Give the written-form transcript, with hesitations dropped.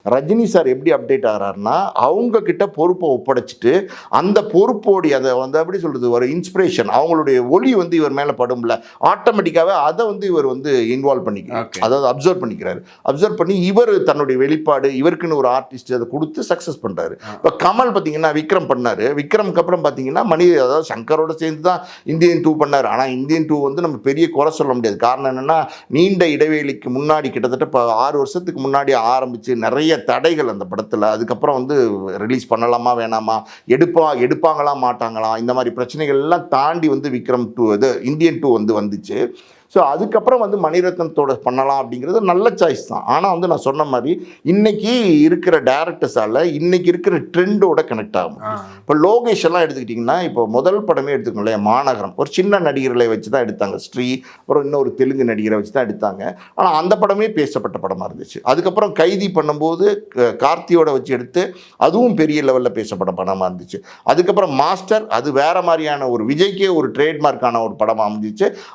Rajini sir எப்படி update ஆகிறாருன்னா, அவங்க கிட்ட பொறுப்ப ஒப்படைச்சுட்டு, அந்த பொறுப்போடைய அத வந்து எப்படி சொல்றது? ஒரு இன்ஸ்பிரேஷன் அவங்களுடைய ஒளி வந்து இவர் மேல படும்ல, ஆட்டோமேட்டிக்காவே அத வந்து இவர் வந்து இன்வால்வ் பண்ணிக்கிறார். ஓகே. அதாவது அப்சர்வ் பண்ணிக்கிறாரு. அப்சர்வ் பண்ணி இவர் தன்னுடைய வெளிப்பாடு, இவருக்குன்னு ஒரு ஆர்டிஸ்ட் அத குடுத்து சக்சஸ் பண்றாரு. இப்ப கமல் பார்த்தீங்கன்னா, விக்ரம் பண்ணாரு. விக்ரம்க்கு அப்புறம் பார்த்தீங்கன்னா, அதாவது சங்கரோட சேர்ந்து தான் இந்தியன் 2 பண்ணாரு. ஆனா இந்தியன் 2 வந்து நம்ம பெரிய குறை சொல்ல முடியாது. காரணம் என்னன்னா, நீண்ட இடைவெளிக்கு முன்னாடி கிட்டத்தட்ட 6 வருஷத்துக்கு முன்னாடி ஆரம்பிச்சு நிறைய தடைகள் அந்த படத்துல. அதுக்கப்புறம் வந்து ரிலீஸ் பண்ணலாமா வேணாமா, எடுப்பாங்களா மாட்டாங்களா, இந்த மாதிரி பிரச்சனைகள் எல்லாம் தாண்டி வந்து விக்ரம் 2 இது இந்தியன் 2 வந்து வந்துச்சு. ஸோ அதுக்கப்புறம் வந்து மணிரத்னத்தோட பண்ணலாம் அப்படிங்கிறது நல்ல சாய்ஸ் தான். ஆனால் வந்து நான் சொன்ன மாதிரி இன்னைக்கு இருக்கிற டேரக்டர்ஸால் இன்னைக்கு இருக்கிற ட்ரெண்டோட கனெக்ட் ஆகும். இப்போ லோகேஷ் எல்லாம் எடுத்துக்கிட்டிங்கன்னா, இப்போ முதல் படமே எடுத்துக்கோங்களேன், மாநகரம் ஒரு சின்ன நடிகர்களை வச்சு தான் எடுத்தாங்க. ஸ்ரீ அப்புறம் இன்னொரு தெலுங்கு நடிகரை வச்சு தான் எடுத்தாங்க. ஆனால் அந்த படமே பேசப்பட்ட படமாக இருந்துச்சு. அதுக்கப்புறம் கைதி பண்ணும்போது கார்த்தியோட வச்சு எடுத்து அதுவும் பெரிய லெவலில் பேசப்பட்ட படமாக இருந்துச்சு. அதுக்கப்புறம் மாஸ்டர் அது வேற மாதிரியான ஒரு விஜய்க்கே ஒரு ட்ரேட்மார்க்கான ஒரு படமாக அமைஞ்சிச்சு.